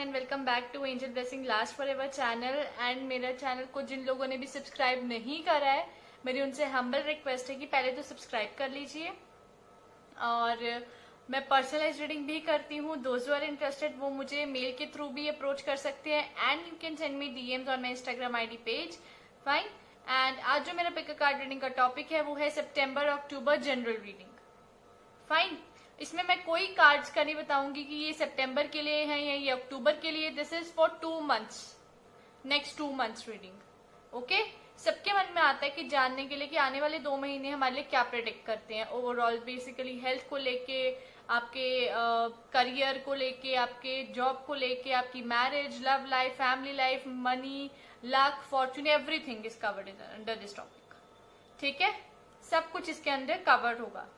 And welcome back to Angel Blessing Last Forever channel. And मेरा channel को जिन लोगों ने भी सब्सक्राइब नहीं करा है, मेरी उनसे हम्बल रिक्वेस्ट है कि पहले तो सब्सक्राइब कर लीजिए। और मैं पर्सनलाइज रीडिंग भी करती हूँ। दोज हू आर इंटरेस्टेड वो मुझे मेल के थ्रू भी अप्रोच कर सकते हैं and you can send me DMs on my Instagram ID page. Fine. And आज जो मेरा पिक अ कार्ड रीडिंग का टॉपिक है वो है सितंबर अक्टूबर जनरल रीडिंग। फाइन। इसमें मैं कोई कार्ड्स का नहीं बताऊंगी कि ये सितंबर के लिए है या ये अक्टूबर के लिए। This is for 2 months, next 2 months reading. Okay. सबके मन में आता है कि जानने के लिए कि आने वाले 2 महीने हमारे लिए क्या प्रेडिक्ट करते हैं ओवरऑल, बेसिकली हेल्थ को लेके, आपके करियर को लेके, आपके जॉब को लेके, आपकी marriage, love life, family life, money, luck, Fortune, everything is covered under this topic. ठीक है, सब कुछ इसके अंदर कवर्ड होगा।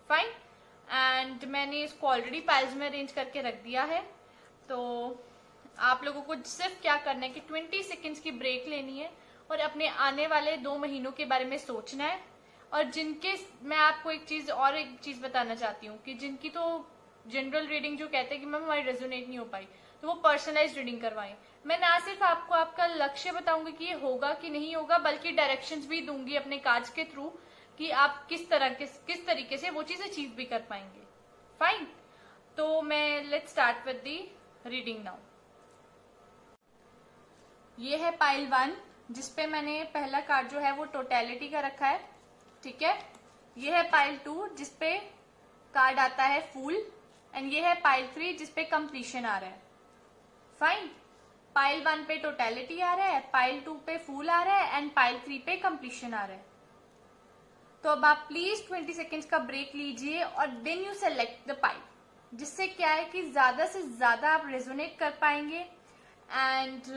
फाइन। एंड मैंने इसको ऑलरेडी पाइल्स में अरेंज करके रख दिया है। तो आप लोगों को सिर्फ क्या करना है कि 20 सेकेंड्स की ब्रेक लेनी है और अपने आने वाले 2 महीनों के बारे में सोचना है। और जिनके, मैं आपको एक चीज बताना चाहती हूँ कि जिनकी तो जनरल रीडिंग जो कहते हैं कि मैम हमारी रेजोनेट नहीं हो पाई, तो वो पर्सनलाइज रीडिंग करवाएं। मैं ना सिर्फ आपको आपका लक्ष्य बताऊंगी कि ये होगा कि नहीं होगा, बल्कि डायरेक्शंस भी दूंगी अपने कार्ड्स के थ्रू कि आप किस तरीके से वो चीज अचीव भी कर पाएंगे। फाइन। तो मैं let's start with the reading now. ये है पाइल 1 जिसपे मैंने पहला कार्ड जो है वो टोटलिटी का रखा है। ठीक है। ये है पाइल 2 जिसपे कार्ड आता है फूल, एंड ये है पाइल 3 जिसपे कंप्लीशन आ रहा है। फाइन। पाइल 1 पे टोटलिटी आ रहा है, पाइल 2 पे फूल आ रहा है, एंड पाइल 3 पे कंप्लीशन आ रहा है। तो अब आप प्लीज 20 सेकेंड्स का ब्रेक लीजिए और then you select the pile, जिससे क्या है कि ज्यादा से ज्यादा आप रेजोनेट कर पाएंगे। एंड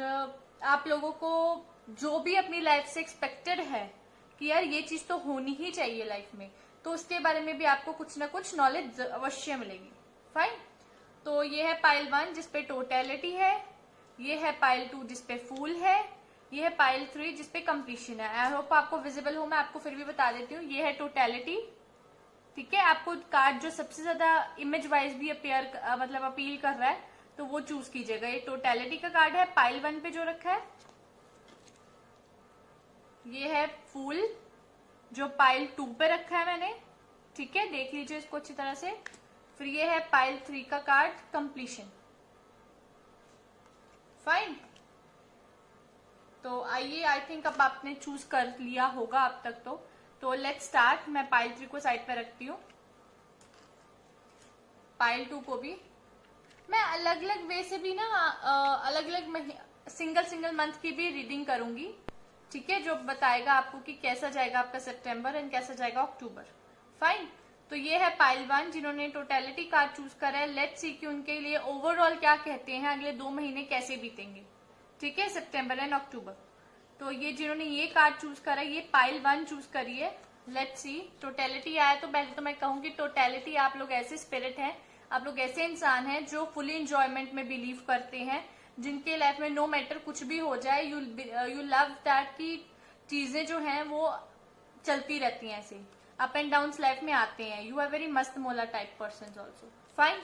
आप लोगों को जो भी अपनी लाइफ से एक्सपेक्टेड है कि यार ये चीज तो होनी ही चाहिए लाइफ में, तो उसके बारे में भी आपको कुछ ना कुछ नॉलेज अवश्य मिलेगी। फाइन। तो ये है पाइल 1 जिसपे टोटलिटी है, ये है पाइल 2 जिसपे फूल है, ये है पाइल 3 जिसपे कंप्लीशन है। आई होप आपको विजिबल हो, मैं आपको फिर भी बता देती हूँ। ये है टोटलिटी। ठीक है। आपको कार्ड जो सबसे ज्यादा इमेज वाइज भी मतलब अपील कर रहा है तो वो चूज कीजिएगा। ये टोटलिटी का कार्ड है पाइल 1 पे जो रखा है। ये है फूल जो पाइल 2 पे रखा है मैंने। ठीक है, देख लीजिए इसको अच्छी तरह से। फिर ये है पाइल 3 का कार्ड कंप्लीशन। फाइन। तो आइए, आई थिंक अब आपने चूज कर लिया होगा अब तक। तो लेट्स स्टार्ट। मैं पाइल 3 को साइड पे रखती हूँ, पाइल 2 को भी मैं अलग अलग वे से भी ना अलग अलग सिंगल मंथ की भी रीडिंग करूंगी। ठीक है, जो बताएगा आपको कि कैसा जाएगा आपका सितंबर एंड कैसा जाएगा अक्टूबर। फाइन। तो ये है पाइल 1 जिन्होंने टोटलिटी कार्ड चूज करा है। लेट्स सी कि उनके लिए ओवरऑल क्या कहते हैं, अगले 2 महीने कैसे बीतेंगे। ठीक है, सितंबर एंड अक्टूबर। तो ये जिन्होंने ये कार्ड चूज करा है, ये पाइल 1 चूज करिए। Let's see. टोटलिटी आया तो पहले तो मैं कहूंगी टोटलिटी आप लोग ऐसे स्पिरिट हैं, आप लोग ऐसे इंसान हैं जो फुली इंजॉयमेंट में बिलीव करते हैं, जिनके लाइफ में नो मैटर कुछ भी हो जाए, यू लव दैट की चीजें जो हैं वो चलती रहती हैं, ऐसे अप एंड डाउन लाइफ में आते हैं। यू आर वेरी मस्त मोला type person also. Fine.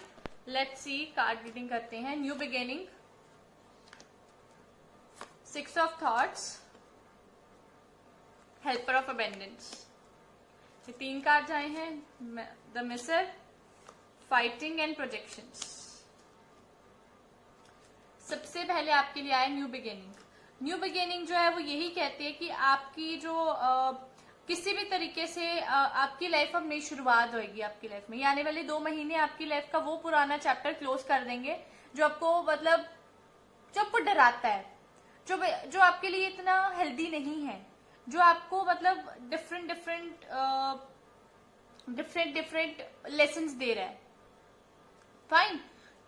Let's see, card reading करते हैं। New beginning, 6 of thoughts, helper of abundance. ये 3 कार्ड आए हैं। The Misar, fighting and projections. सबसे पहले आपके लिए आए न्यू बिगिनिंग। न्यू बिगिनिंग जो है वो यही कहती है कि आपकी जो किसी भी तरीके से आपकी लाइफ अब नई शुरुआत होगी। आपकी लाइफ में ये आने वाले 2 महीने आपकी लाइफ का वो पुराना चैप्टर क्लोज कर देंगे जो आपको मतलब जो आपको डराता है, जो आपके लिए इतना हेल्दी नहीं है, जो आपको मतलब डिफरेंट लेसन्स दे रहा है। फाइन।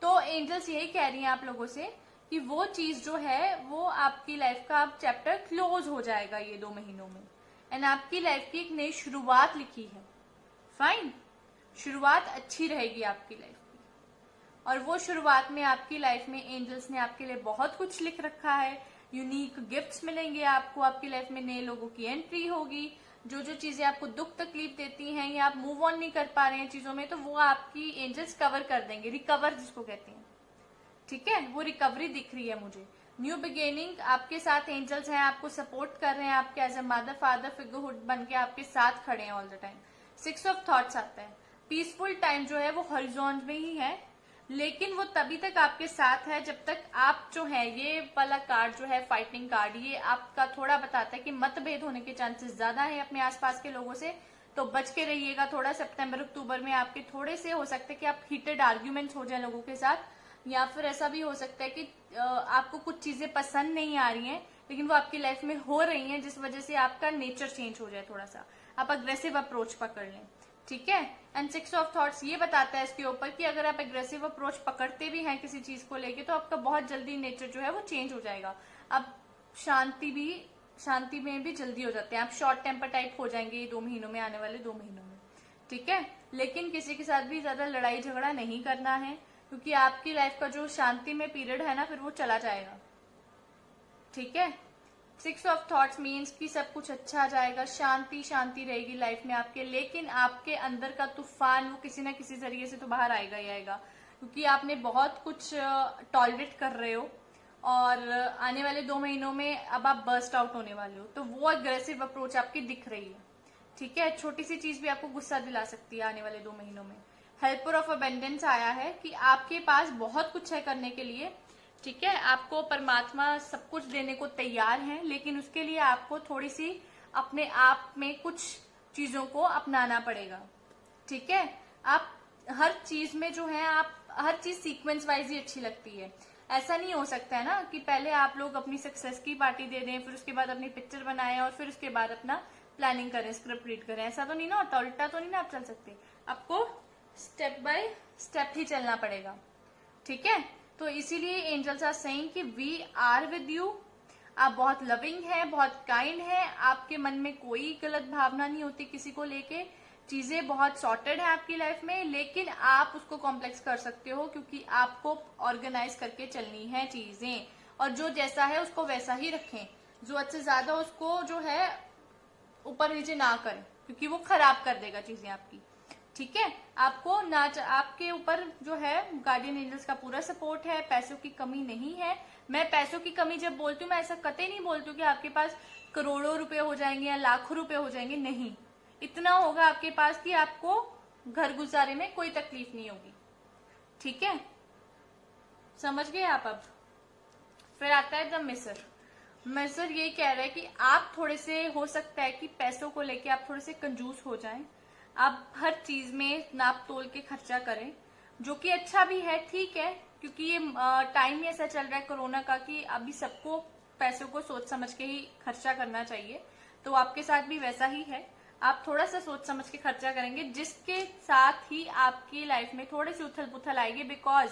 तो एंजल्स यही कह रही हैं आप लोगों से कि वो चीज जो है वो आपकी लाइफ का अब चैप्टर क्लोज हो जाएगा ये 2 महीनों में, एंड आपकी लाइफ की एक नई शुरुआत लिखी है। फाइन। शुरुआत अच्छी रहेगी आपकी लाइफ की, और वो शुरुआत में आपकी लाइफ में एंजल्स ने आपके लिए बहुत कुछ लिख रखा है। यूनिक गिफ्ट्स मिलेंगे आपको, आपकी लाइफ में नए लोगों की एंट्री होगी। जो चीजें आपको दुख तकलीफ देती हैं या आप मूव ऑन नहीं कर पा रहे हैं चीजों में, तो वो आपकी एंजल्स कवर कर देंगे, रिकवर जिसको कहते हैं। ठीक है, वो रिकवरी दिख रही है मुझे। न्यू बिगेनिंग आपके साथ एंजल्स हैं, आपको सपोर्ट कर रहे हैं, आपके एज ए मदर फादर फिगरहुड बन के आपके साथ खड़े हैं all the time. 6 of thoughts आता है। पीसफुल टाइम जो है वो हॉरिजॉन में ही है, लेकिन वो तभी तक आपके साथ है जब तक आप जो है, ये वाला कार्ड जो है फाइटिंग कार्ड, ये आपका थोड़ा बताता है कि मतभेद होने के चांसेस ज्यादा है अपने आसपास के लोगों से, तो बच के रहिएगा थोड़ा। सितंबर अक्टूबर में आपके थोड़े से हो सकते हैं कि आप हीटेड आर्ग्यूमेंट्स हो जाए लोगों के साथ, या फिर ऐसा भी हो सकता है कि आपको कुछ चीजें पसंद नहीं आ रही हैं लेकिन वो आपकी लाइफ में हो रही हैं, जिस वजह से आपका नेचर चेंज हो जाए, थोड़ा सा आप अग्रेसिव अप्रोच पकड़ लें। ठीक है, एंड 6 ऑफ थॉट्स ये बताता है इसके ऊपर कि अगर आप एग्रेसिव अप्रोच पकड़ते भी हैं किसी चीज को लेके, तो आपका बहुत जल्दी नेचर जो है वो चेंज हो जाएगा। आप शांति में भी जल्दी हो जाते हैं, आप शॉर्ट टेम्पर टाइप हो जाएंगे ये 2 महीनों में, आने वाले 2 महीनों में। ठीक है, लेकिन किसी के साथ भी ज्यादा लड़ाई झगड़ा नहीं करना है, क्योंकि आपकी लाइफ का जो शांति में पीरियड है ना, फिर वो चला जाएगा। ठीक है, 6 ऑफ थॉट्स मीन्स कि सब कुछ अच्छा आ जाएगा, शांति रहेगी लाइफ में आपके, लेकिन आपके अंदर का तूफान वो किसी ना किसी जरिए से तो बाहर आएगा ही आएगा, क्योंकि आपने बहुत कुछ टॉलरेट कर रहे हो और आने वाले 2 महीनों में अब आप बर्स्ट आउट होने वाले हो, तो वो अग्रेसिव अप्रोच आपकी दिख रही है। ठीक है, छोटी सी चीज भी आपको गुस्सा दिला सकती है आने वाले 2 महीनों में। हेल्पर ऑफ अबेंडेंस आया है कि आपके पास बहुत कुछ है करने के लिए। ठीक है, आपको परमात्मा सब कुछ देने को तैयार है, लेकिन उसके लिए आपको थोड़ी सी अपने आप में कुछ चीजों को अपनाना पड़ेगा। ठीक है, आप हर चीज में जो है, आप हर चीज सीक्वेंस वाइज ही अच्छी लगती है। ऐसा नहीं हो सकता है ना कि पहले आप लोग अपनी सक्सेस की पार्टी दे दें, फिर उसके बाद अपनी पिक्चर बनाएं और फिर उसके बाद अपना प्लानिंग करें, स्क्रिप्ट रीड करें। ऐसा तो नहीं ना होता, उल्टा तो नहीं ना आप चल सकते, आपको स्टेप बाय स्टेप ही चलना पड़ेगा। ठीक है, तो इसीलिए एंजल्स आर सेइंग कि वी आर विद यू। आप बहुत लविंग है, बहुत काइंड है, आपके मन में कोई गलत भावना नहीं होती किसी को लेके, चीजें बहुत सॉर्टेड है आपकी लाइफ में, लेकिन आप उसको कॉम्प्लेक्स कर सकते हो क्योंकि आपको ऑर्गेनाइज करके चलनी है चीजें, और जो जैसा है उसको वैसा ही रखें, जरूरत से ज्यादा उसको जो है ऊपर नीचे ना करें, क्योंकि वो खराब कर देगा चीजें आपकी। ठीक है, आपको ना आपके ऊपर जो है गार्डियन एंजल्स का पूरा सपोर्ट है, पैसों की कमी नहीं है। मैं पैसों की कमी जब बोलती हूँ, मैं ऐसा कतई नहीं बोलती हूँ कि आपके पास करोड़ों रुपए हो जाएंगे या लाखों रुपए हो जाएंगे, नहीं, इतना होगा आपके पास कि आपको घर गुजारे में कोई तकलीफ नहीं होगी। ठीक है, समझ गए आप अब। फिर आता है द मिसर ये कह रहा है कि आप थोड़े से, हो सकता है कि पैसों को लेके आप थोड़े से कंजूस हो जाएं, आप हर चीज में नाप तोल के खर्चा करें, जो कि अच्छा भी है, ठीक है, क्योंकि ये टाइम ही ऐसा चल रहा है कोरोना का कि अभी सबको पैसों को सोच समझ के ही खर्चा करना चाहिए, तो आपके साथ भी वैसा ही है। आप थोड़ा सा सोच समझ के खर्चा करेंगे, जिसके साथ ही आपकी लाइफ में थोड़ी सी उथल पुथल आएगी, बिकॉज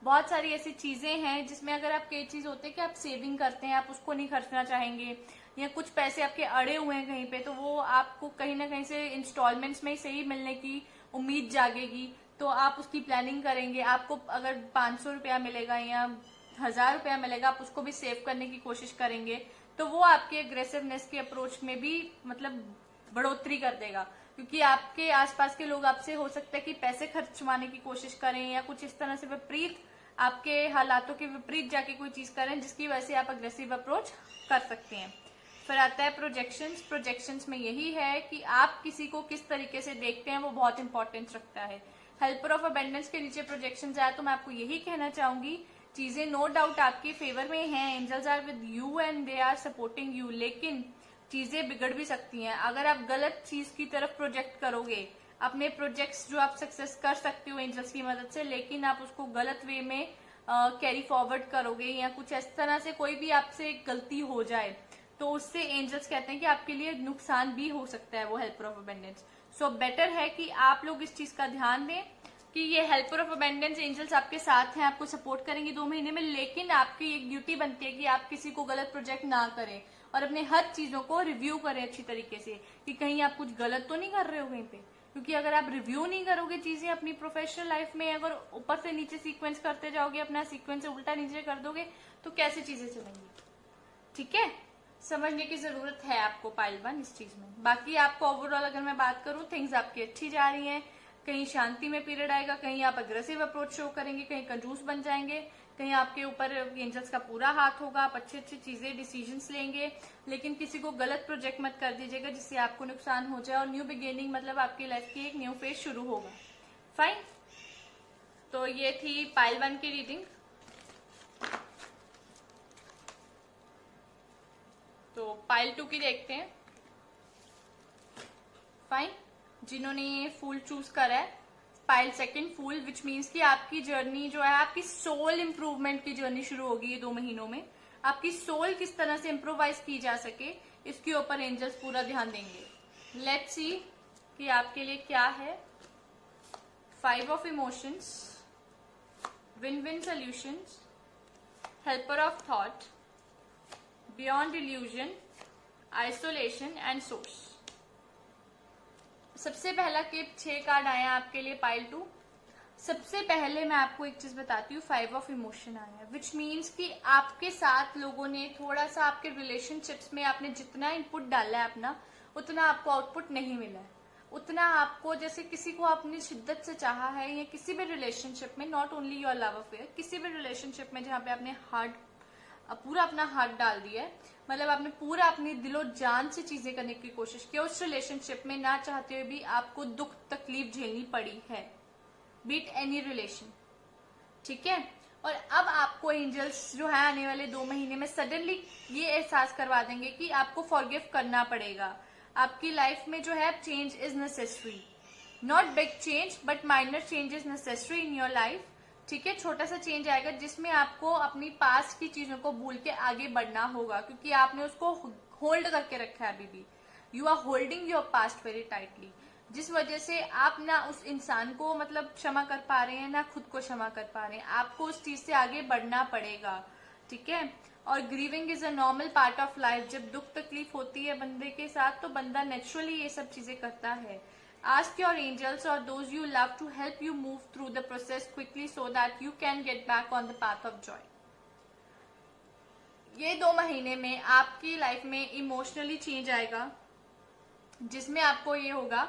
बहुत सारी ऐसी चीजें हैं जिसमें अगर आप कई चीज होते हैं कि आप सेविंग करते हैं, आप उसको नहीं खर्चना चाहेंगे, या कुछ पैसे आपके अड़े हुए हैं कहीं पे, तो वो आपको कहीं ना कहीं से इंस्टॉलमेंट्स में ही सही मिलने की उम्मीद जागेगी, तो आप उसकी प्लानिंग करेंगे। आपको अगर 500 रुपया मिलेगा या 1000 रुपया मिलेगा, आप उसको भी सेव करने की कोशिश करेंगे, तो वो आपके अग्रेसिवनेस के अप्रोच में भी मतलब बढ़ोतरी कर देगा, क्योंकि आपके आसपास के लोग आपसे हो सकता है कि पैसे खर्चवाने की कोशिश करें या कुछ इस तरह से विपरीत, आपके हालातों के विपरीत जाके कोई चीज करें, जिसकी वजह से आप अग्रेसिव अप्रोच कर सकते हैं। फिर आता है प्रोजेक्शंस में यही है कि आप किसी को किस तरीके से देखते हैं, वो बहुत इंपॉर्टेंस रखता है। हेल्पर ऑफ अबेंडेंस के नीचे प्रोजेक्शंस आया, तो मैं आपको यही कहना चाहूंगी, चीजें नो डाउट आपके फेवर में हैं, angels are with you and they are supporting you, लेकिन चीजें बिगड़ भी सकती हैं अगर आप गलत चीज की तरफ प्रोजेक्ट करोगे। अपने प्रोजेक्ट्स जो आप सक्सेस कर सकते हो एंजल्स की मदद से, लेकिन आप उसको गलत वे में कैरी फॉरवर्ड करोगे, या कुछ इस तरह से कोई भी आपसे गलती हो जाए, तो उससे एंजल्स कहते हैं कि आपके लिए नुकसान भी हो सकता है वो helper of abundance. So better है कि आप लोग इस चीज का ध्यान दें कि ये हेल्पर ऑफ अबेंडेंस एंजल्स आपके साथ हैं, आपको सपोर्ट करेंगे 2 महीने में, लेकिन आपकी एक ड्यूटी बनती है कि आप किसी को गलत प्रोजेक्ट ना करें और अपने हर चीजों को रिव्यू करें अच्छी तरीके से कि कहीं आप कुछ गलत तो नहीं कर रहे हो कहीं पे, क्योंकि अगर आप रिव्यू नहीं करोगे चीजें अपनी प्रोफेशनल लाइफ में, अगर ऊपर से नीचे सीक्वेंस करते जाओगे, अपना सीक्वेंस से उल्टा नीचे कर दोगे, तो कैसे चीजें चलेंगी। ठीक है, समझने की जरूरत है आपको पाइल 1 इस चीज में। बाकी आपको ओवरऑल अगर मैं बात करूं, थिंग्स आपकी अच्छी जा रही हैं, कहीं शांति में पीरियड आएगा, कहीं आप अग्रेसिव अप्रोच शो करेंगे, कहीं कंजूस बन जाएंगे, कहीं आपके ऊपर एंजल्स का पूरा हाथ होगा, आप अच्छी अच्छी चीजें डिसीजंस लेंगे, लेकिन किसी को गलत प्रोजेक्ट मत कर दीजिएगा जिससे आपको नुकसान हो जाए। और न्यू बिगिनिंग मतलब आपकी लाइफ की एक न्यू फेज शुरू होगा। फाइन, तो ये थी पाइल 1 की रीडिंग। तो पाइल 2 की देखते हैं। फाइन, जिन्होंने ये फूल चूज करा है, पाइल 2 फूल, विच मीन्स कि आपकी जर्नी जो है, आपकी सोल इंप्रूवमेंट की जर्नी शुरू होगी ये 2 महीनों में। आपकी सोल किस तरह से इम्प्रोवाइज की जा सके, इसके ऊपर एंजल्स पूरा ध्यान देंगे। लेट्स सी कि आपके लिए क्या है। 5 of emotions, win win solutions, helper of thought, beyond illusion, isolation and source. सबसे पहला के 6 कार्ड आया आपके लिए पाइल 2। सबसे पहले मैं आपको एक चीज बताती हूँ, 5 ऑफ इमोशन आया है, विच मीन्स कि आपके साथ लोगों ने थोड़ा सा आपके रिलेशनशिप्स में आपने जितना इनपुट डाला है अपना, उतना आपको आउटपुट नहीं मिला है। उतना आपको, जैसे किसी को आपने शिद्दत से चाहा है, या किसी भी रिलेशनशिप में, not only your love affair, किसी भी रिलेशनशिप में जहाँ पे आपने पूरा अपना हाथ डाल दिया है, मतलब आपने पूरा अपनी दिलो जान से चीजें करने की कोशिश की, उस रिलेशनशिप में ना चाहते हुए भी आपको दुख तकलीफ झेलनी पड़ी है, बीट एनी रिलेशन, ठीक है। और अब आपको एंजल्स जो है आने वाले 2 महीने में सडनली ये एहसास करवा देंगे कि आपको फॉरगिव करना पड़ेगा। आपकी लाइफ में जो है change is necessary, not big change but minor change is necessary in your life, ठीक है। छोटा सा चेंज आएगा जिसमें आपको अपनी पास्ट की चीजों को भूल के आगे बढ़ना होगा, क्योंकि आपने उसको होल्ड करके रखा है अभी भी। You are holding your past very tightly, जिस वजह से आप ना उस इंसान को मतलब क्षमा कर पा रहे हैं, ना खुद को क्षमा कर पा रहे हैं। आपको उस चीज से आगे बढ़ना पड़ेगा, ठीक है। और grieving is a normal part of life. जब दुख तकलीफ होती है बंदे के साथ, तो बंदा नेचुरली ये सब चीजें करता है। Ask your angels or those you love to help you move through the process quickly so that you can get back on the path of joy. ये 2 महीने में आपकी लाइफ में इमोशनली चेंज आएगा, जिसमें आपको ये होगा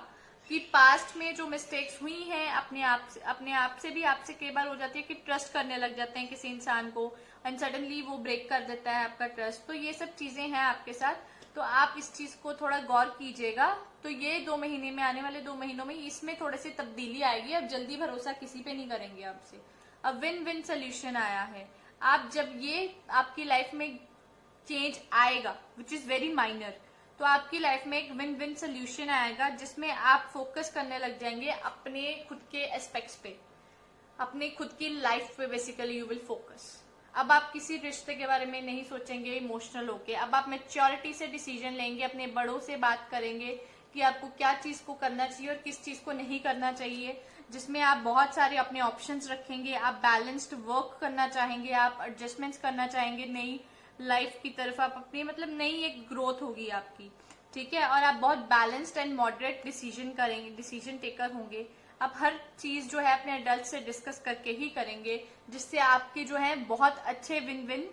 कि पास्ट में जो मिस्टेक्स हुई हैं अपने आप से भी आपसे कई बार हो जाती है कि ट्रस्ट करने लग जाते हैं किसी इंसान को, एंड सडनली वो ब्रेक कर देता है आपका ट्रस्ट। तो ये सब चीजें हैं आपके साथ, तो आप इस चीज को थोड़ा गौर कीजिएगा। तो ये 2 महीने में, आने वाले 2 महीनों में इसमें थोड़ी सी तब्दीली आएगी। अब जल्दी भरोसा किसी पे नहीं करेंगे आपसे। अब विन विन सोल्यूशन आया है। आप जब ये आपकी लाइफ में चेंज आएगा विच इज वेरी माइनर, तो आपकी लाइफ में एक विन विन सोल्यूशन आएगा, जिसमें आप फोकस करने लग जाएंगे अपने खुद के एस्पेक्ट्स पे, अपने खुद की लाइफ पे बेसिकली यू विल फोकस। अब आप किसी रिश्ते के बारे में नहीं सोचेंगे इमोशनल होके, अब आप मैच्योरिटी से डिसीजन लेंगे, अपने बड़ों से बात करेंगे कि आपको क्या चीज को करना चाहिए और किस चीज को नहीं करना चाहिए, जिसमें आप बहुत सारे अपने ऑप्शंस रखेंगे। आप बैलेंस्ड वर्क करना चाहेंगे, आप एडजस्टमेंट्स करना चाहेंगे नई लाइफ की तरफ, आप अपनी मतलब नई एक ग्रोथ होगी आपकी, ठीक है। और आप बहुत बैलेंस्ड एंड मॉडरेट डिसीजन करेंगे, डिसीजन टेकर होंगे। आप हर चीज जो है अपने अडल्ट से डिस्कस करके ही करेंगे, जिससे आपके जो है बहुत अच्छे विन विन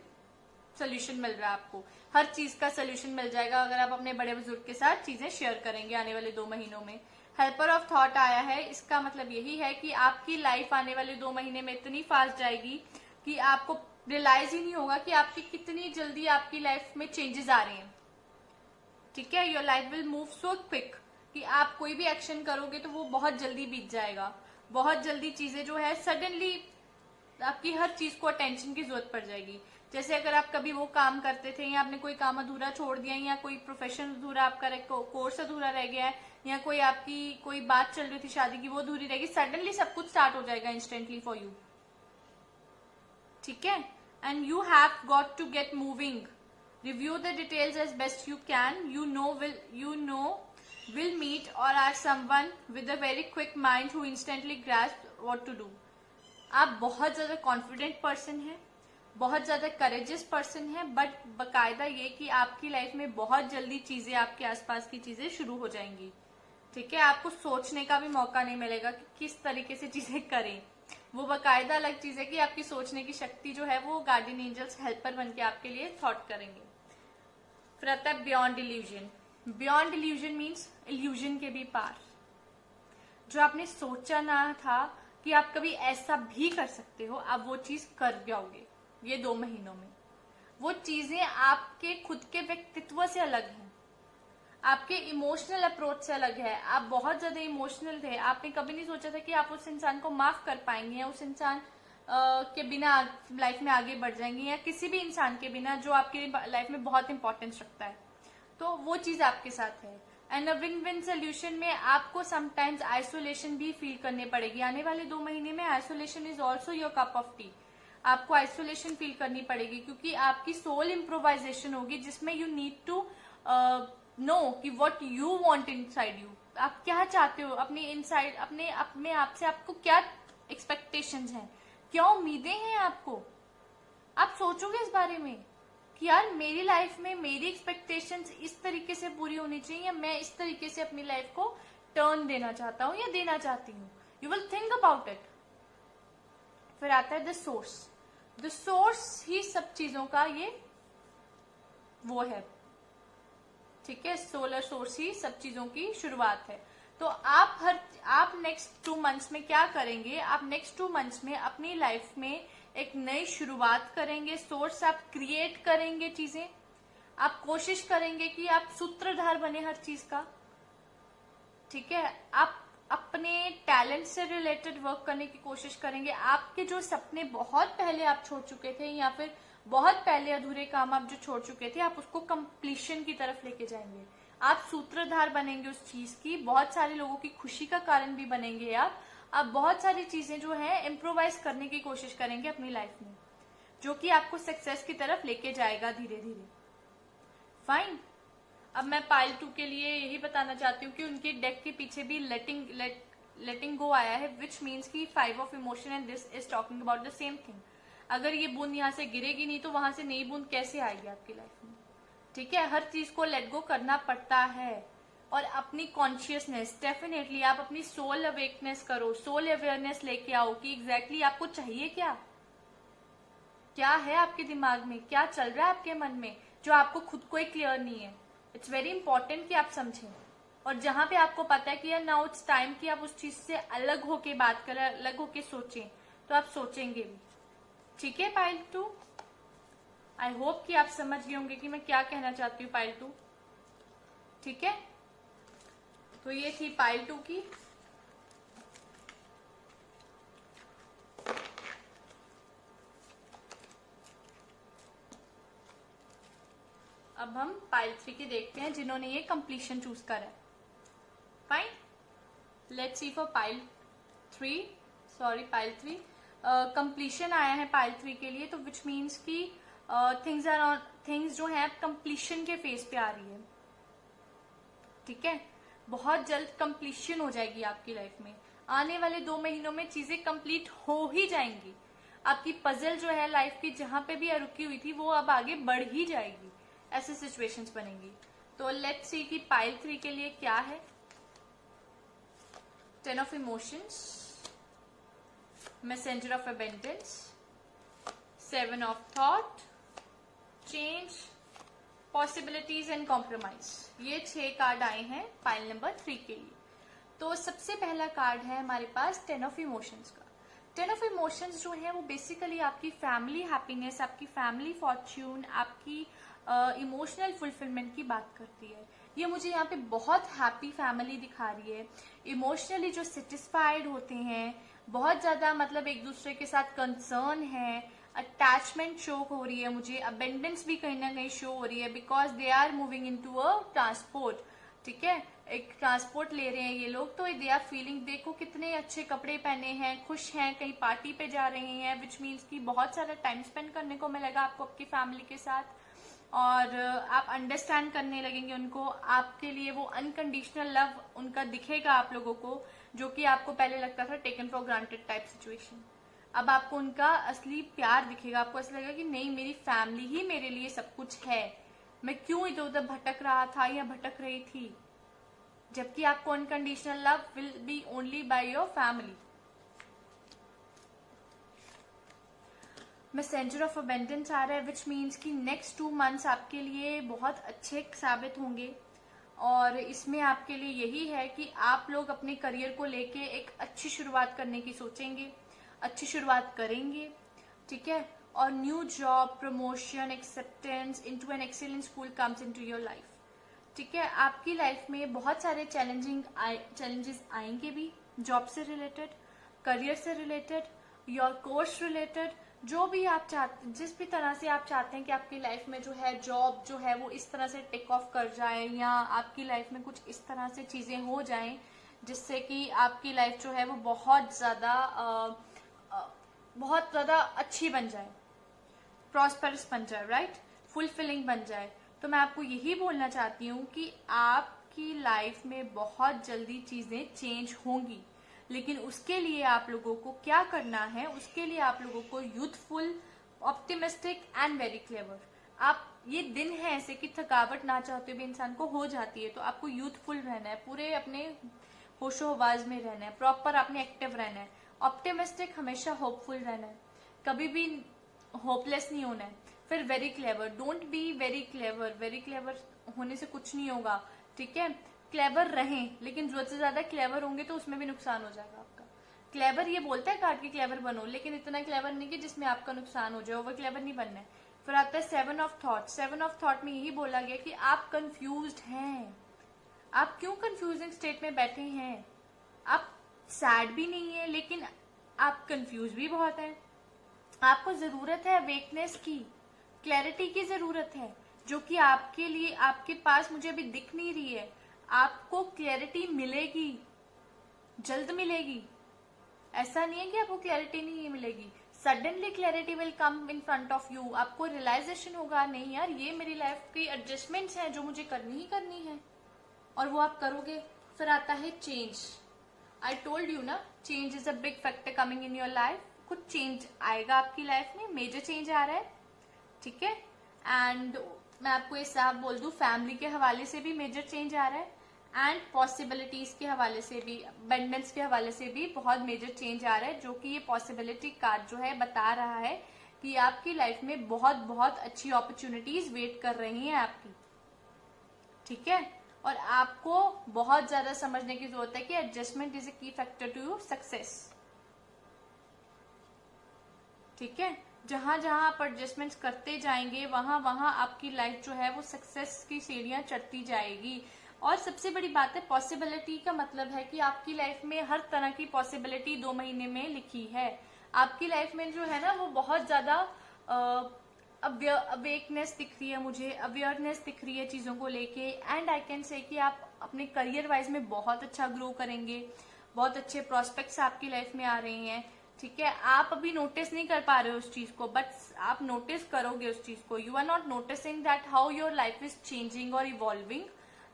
सोल्यूशन मिल रहा है। आपको हर चीज का सोल्यूशन मिल जाएगा अगर आप अपने बड़े बुजुर्ग के साथ चीजें शेयर करेंगे आने वाले 2 महीनों में। हेल्पर ऑफ थॉट आया है, इसका मतलब यही है कि आपकी लाइफ आने वाले 2 महीने में इतनी फास्ट जाएगी कि आपको रियलाइज ही नहीं होगा कि आपकी कितनी जल्दी आपकी लाइफ में चेंजेस आ रहे हैं, ठीक है। Your life will move so quick कि आप कोई भी एक्शन करोगे तो वो बहुत जल्दी बीत जाएगा। बहुत जल्दी चीजें जो है सडनली आपकी हर चीज को अटेंशन की जरूरत पड़ जाएगी। जैसे अगर आप कभी वो काम करते थे, या आपने कोई काम अधूरा छोड़ दिया, या कोई प्रोफेशन अधूरा, आपका कोर्स अधूरा रह गया है, या कोई आपकी कोई बात चल रही थी शादी की, वो अधूरी रहेगी, सडनली सब कुछ स्टार्ट हो जाएगा इंस्टेंटली फॉर यू, ठीक है। And you have got to get moving, review the details as best you can. Will meet or are someone with a very quick mind who instantly grasps what to do. आप बहुत ज्यादा confident person है, बहुत ज्यादा courageous person है, but बकायदा ये कि आपकी लाइफ में बहुत जल्दी चीजें, आपके आसपास की चीजें शुरू हो जाएंगी, ठीक है। आपको सोचने का भी मौका नहीं मिलेगा कि किस तरीके से चीजें करें। वो बकायदा अलग चीज है कि आपकी सोचने की शक्ति जो है वो गार्डियन एंजल्स हेल्पर बन के आपके लिए थॉट करेंगे। फिर आता है beyond illusion. Beyond illusion means illusion के भी पार। जो आपने सोचा ना था कि आप कभी ऐसा भी कर सकते हो, आप वो चीज कर जाओगे ये 2 महीनों में। वो चीजें आपके खुद के व्यक्तित्व से अलग हैं, आपके इमोशनल अप्रोच से अलग है। आप बहुत ज्यादा इमोशनल थे, आपने कभी नहीं सोचा था कि आप उस इंसान को माफ कर पाएंगे या उस इंसान के बिना लाइफ में आगे बढ़ जाएंगे, या किसी भी इंसान के बिना जो आपकी लाइफ में बहुत इंपॉर्टेंस रखता है। तो वो चीज आपके साथ है। And a win win solution में आपको समटाइम्स आइसोलेशन भी फील करनी पड़ेगी। आने वाले 2 महीने में isolation is also your cup of T. आपको आइसोलेशन फील करनी पड़ेगी क्योंकि आपकी सोल इम्प्रोवाइजेशन होगी, जिसमें यू नीड टू नो कि what you want inside you. आप क्या चाहते हो अपने इनसाइड, अपने आप से आपको क्या एक्सपेक्टेशंस हैं, क्या उम्मीदें हैं आपको। आप सोचोगे इस बारे में कि यार मेरी लाइफ में मेरी एक्सपेक्टेशंस इस तरीके से पूरी होनी चाहिए, या मैं इस तरीके से अपनी लाइफ को टर्न देना चाहता हूं या देना चाहती हूँ। You will think about it. फिर आता है द सोर्स। द सोर्स ही सब चीजों का ये वो है, ठीक है। सोलर सोर्स ही सब चीजों की शुरुआत है। तो आप नेक्स्ट 2 मंथ्स में क्या करेंगे, आप नेक्स्ट 2 मंथ्स में अपनी लाइफ में एक नई शुरुआत करेंगे। सोर्स आप क्रिएट करेंगे चीजें, आप कोशिश करेंगे कि आप सूत्रधार बने हर चीज का, ठीक है। आप अपने टैलेंट से रिलेटेड वर्क करने की कोशिश करेंगे। आपके जो सपने बहुत पहले आप छोड़ चुके थे, या फिर बहुत पहले अधूरे काम आप जो छोड़ चुके थे, आप उसको कंप्लीशन की तरफ लेके जाएंगे। आप सूत्रधार बनेंगे उस चीज की, बहुत सारे लोगों की खुशी का कारण भी बनेंगे आप बहुत सारी चीजें जो है इम्प्रोवाइज करने की कोशिश करेंगे अपनी लाइफ में, जो कि आपको सक्सेस की तरफ लेके जाएगा धीरे धीरे। फाइन। अब मैं पाइल 2 के लिए यही बताना चाहती हूँ कि उनके डेक के पीछे भी लेटिंग गो आया है, विच मीन्स की 5 of emotion and this is talking about the same thing. अगर ये बूंद यहाँ से गिरेगी नहीं तो वहां से नई बूंद कैसे आएगी आपकी लाइफ में, ठीक है। हर चीज को लेट गो करना पड़ता है। और अपनी कॉन्शियसनेस, डेफिनेटली आप अपनी सोल अवेकनेस करो, सोल अवेयरनेस लेके आओ कि एग्जैक्टली आपको चाहिए क्या है आपके दिमाग में, क्या चल रहा है आपके मन में, जो आपको खुद को ही क्लियर नहीं है। इट्स वेरी इंपॉर्टेंट कि आप समझें। और जहां पे आपको पता है कि यार नाउ इट्स टाइम कि आप उस चीज से अलग होके बात करें, अलग होके सोचें, तो आप सोचेंगे भी, ठीक है। पाइल 2, आई होप कि आप समझ गए होंगे कि मैं क्या कहना चाहती हूँ पाइल 2, ठीक है। तो ये थी पाइल 2 की। अब हम पाइल 3 की देखते हैं, जिन्होंने ये कंप्लीशन चूज करा है। Fine, let's see for pile 3 completion आया है पाइल 3 के लिए, तो विच मीन्स की थिंग्स जो है कंप्लीशन के फेज पे आ रही है, ठीक है। बहुत जल्द कंप्लीशन हो जाएगी आपकी लाइफ में। आने वाले 2 महीनों में चीजें कंप्लीट हो ही जाएंगी। आपकी पजल जो है लाइफ की जहां पे भी रुकी हुई थी वो अब आगे बढ़ ही जाएगी, ऐसे सिचुएशंस बनेंगी। तो लेट्स सी कि पाइल 3 के लिए क्या है। 10 of emotions, messenger of abundance, 7 of thought, change, possibilities and compromise. ये 6 कार्ड आए हैं पाइल नंबर 3 के लिए। तो सबसे पहला कार्ड है हमारे पास 10 ऑफ इमोशंस का। 10 ऑफ इमोशंस जो है वो बेसिकली आपकी फैमिली हैप्पीनेस, आपकी फैमिली फॉर्च्यून, आपकी इमोशनल फुलफिलमेंट की बात करती है। ये मुझे यहाँ पे बहुत हैप्पी फैमिली दिखा रही है, इमोशनली जो सेटिस्फाइड होते हैं, बहुत ज्यादा मतलब एक दूसरे के साथ कंसर्न है, अटैचमेंट शो हो रही है मुझे, अबेंडेंस भी कहीं ना कहीं शो हो रही है, because they are moving into a transport, ठीक है। एक ट्रांसपोर्ट ले रहे हैं ये लोग, तो दे आर फीलिंग, देखो कितने अच्छे कपड़े पहने हैं, खुश हैं, कहीं पार्टी पे जा रहे हैं, विच मीन्स की बहुत सारा टाइम स्पेंड करने को मिलेगा आपको आपकी फैमिली के साथ, और आप अंडरस्टैंड करने लगेंगे उनको। आपके लिए वो अनकंडीशनल लव उनका दिखेगा आप लोगों को, जो कि आपको पहले लगता था taken for granted type situation. अब आपको उनका असली प्यार दिखेगा, आपको ऐसा लगेगा कि नहीं, मेरी फैमिली ही मेरे लिए सब कुछ है, मैं क्यों इधर उधर भटक रहा था या भटक रही थी, जबकि आपको unconditional love will be only by your family. Messenger of abundance आ रहा है, विच मीन्स कि नेक्स्ट 2 मंथ्स आपके लिए बहुत अच्छे साबित होंगे। और इसमें आपके लिए यही है कि आप लोग अपने करियर को लेके एक अच्छी शुरुआत करने की सोचेंगे, अच्छी शुरुआत करेंगे, ठीक है। और new job, promotion, acceptance into an excellent school comes into your life, ठीक है। आपकी लाइफ में बहुत सारे चैलेंजेस आएंगे भी, जॉब से रिलेटेड, करियर से रिलेटेड, योर कोर्स रिलेटेड, जो भी आप चाहते, जिस भी तरह से आप चाहते हैं कि आपकी लाइफ में जो है जॉब जो है वो इस तरह से टेक ऑफ कर जाए, या आपकी लाइफ में कुछ इस तरह से चीजें हो जाएं जिससे कि आपकी लाइफ जो है वो बहुत ज्यादा अच्छी बन जाए, प्रॉस्परस बन जाए, राइट, फुलफिलिंग बन जाए। तो मैं आपको यही बोलना चाहती हूँ कि आपकी लाइफ में बहुत जल्दी चीजें चेंज होंगी, लेकिन उसके लिए आप लोगों को क्या करना है, उसके लिए आप लोगों को youthful, optimistic and very clever, आप, ये दिन है ऐसे कि थकावट ना चाहते हुए इंसान को हो जाती है, तो आपको यूथफुल रहना है, पूरे अपने होशो हवास में रहना है, प्रॉपर आपने एक्टिव रहना है, ऑप्टिमिस्टिक, हमेशा होपफुल रहना है, कभी भी होपलेस नहीं होना है। फिर very clever, don't be very clever, very clever होने से कुछ नहीं होगा, ठीक है। क्लेवर रहें, लेकिन जरूरत से ज्यादा क्लेवर होंगे तो उसमें भी नुकसान हो जाएगा आपका। क्लेवर ये बोलता है कार्ड की क्लेवर बनो, लेकिन इतना क्लेवर नहीं कि जिसमें आपका नुकसान हो जाए, ओवर क्लेवर नहीं बनना है। फिर आता है 7 ऑफ थॉट। 7 ऑफ थॉट में यही बोला गया कि आप कंफ्यूज्ड हैं। आप क्यों कंफ्यूजिंग स्टेट में बैठे हैं? आप सैड भी नहीं है, लेकिन आप कंफ्यूज भी बहुत है। आपको जरूरत है अवेकनेस की, क्लैरिटी की जरूरत है, जो कि आपके लिए, आपके पास मुझे अभी दिख नहीं रही है। आपको क्लैरिटी मिलेगी, जल्द मिलेगी। ऐसा नहीं है कि आपको क्लैरिटी नहीं मिलेगी, suddenly clarity will come in front of you. आपको रियलाइजेशन होगा, नहीं यार ये मेरी लाइफ की एडजस्टमेंट्स हैं जो मुझे करनी ही करनी है, और वो आप करोगे। फिर आता है चेंज। आई टोल्ड यू ना, change is a big factor coming in your life. कुछ चेंज आएगा आपकी लाइफ में, मेजर चेंज आ रहा है, ठीक है। एंड मैं आपको ये साफ बोल दूं, फैमिली के हवाले से भी मेजर चेंज आ रहा है, एंड पॉसिबिलिटीज के हवाले से भी, अबंडेंस के हवाले से भी बहुत मेजर चेंज आ रहा है, जो कि ये पॉसिबिलिटी कार्ड जो है बता रहा है कि आपकी लाइफ में बहुत बहुत अच्छी अपॉर्चुनिटीज वेट कर रही हैं आपकी, ठीक है। और आपको बहुत ज्यादा समझने की जरूरत है कि एडजस्टमेंट इज ए की फैक्टर टू सक्सेस, ठीक है। जहां जहां आप एडजस्टमेंट्स करते जाएंगे, वहां वहां आपकी लाइफ जो है वो सक्सेस की सीढ़ियां चढ़ती जाएगी। और सबसे बड़ी बात है, पॉसिबिलिटी का मतलब है कि आपकी लाइफ में हर तरह की पॉसिबिलिटी 2 महीने में लिखी है। आपकी लाइफ में जो है ना वो बहुत ज्यादा अवेकनेस दिख रही है मुझे, अवेयरनेस दिख रही है चीजों को लेके। एंड आई कैन से कि आप अपने करियर वाइज में बहुत अच्छा ग्रो करेंगे, बहुत अच्छे प्रोस्पेक्ट्स आपकी लाइफ में आ रहे हैं, ठीक है। आप अभी नोटिस नहीं कर पा रहे हो उस चीज को, बट आप नोटिस करोगे उस चीज को। You are not noticing that how your life is changing और इवॉल्विंग,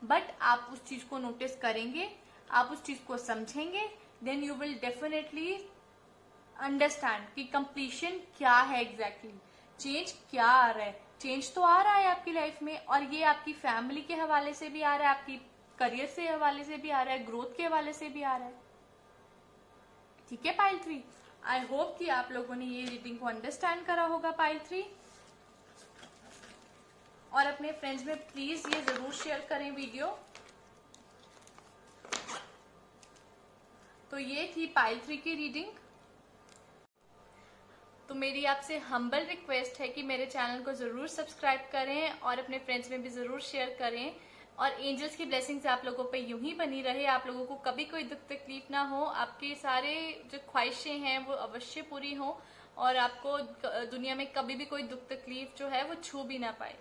बट आप उस चीज को नोटिस करेंगे, आप उस चीज को समझेंगे, then you will definitely understand कि कंप्लीशन क्या है एग्जैक्टली, चेंज क्या आ रहा है। चेंज तो आ रहा है आपकी लाइफ में, और ये आपकी फैमिली के हवाले से भी आ रहा है, आपकी करियर से हवाले से भी आ रहा है, ग्रोथ के हवाले से भी आ रहा है, ठीक है। पाइल 3, आई होप कि आप लोगों ने ये रीडिंग को अंडरस्टैंड करा होगा पाइल 3, और अपने फ्रेंड्स में प्लीज ये जरूर शेयर करें वीडियो। तो ये थी पाइल 3 की रीडिंग। तो मेरी आपसे हम्बल रिक्वेस्ट है कि मेरे चैनल को जरूर सब्सक्राइब करें और अपने फ्रेंड्स में भी जरूर शेयर करें, और एंजल्स की ब्लेसिंग्स आप लोगों पे यूं ही बनी रहे, आप लोगों को कभी कोई दुख तकलीफ ना हो, आपके सारे जो ख्वाहिशें हैं वो अवश्य पूरी हो, और आपको दुनिया में कभी भी कोई दुख तकलीफ जो है वो छू भी ना पाए।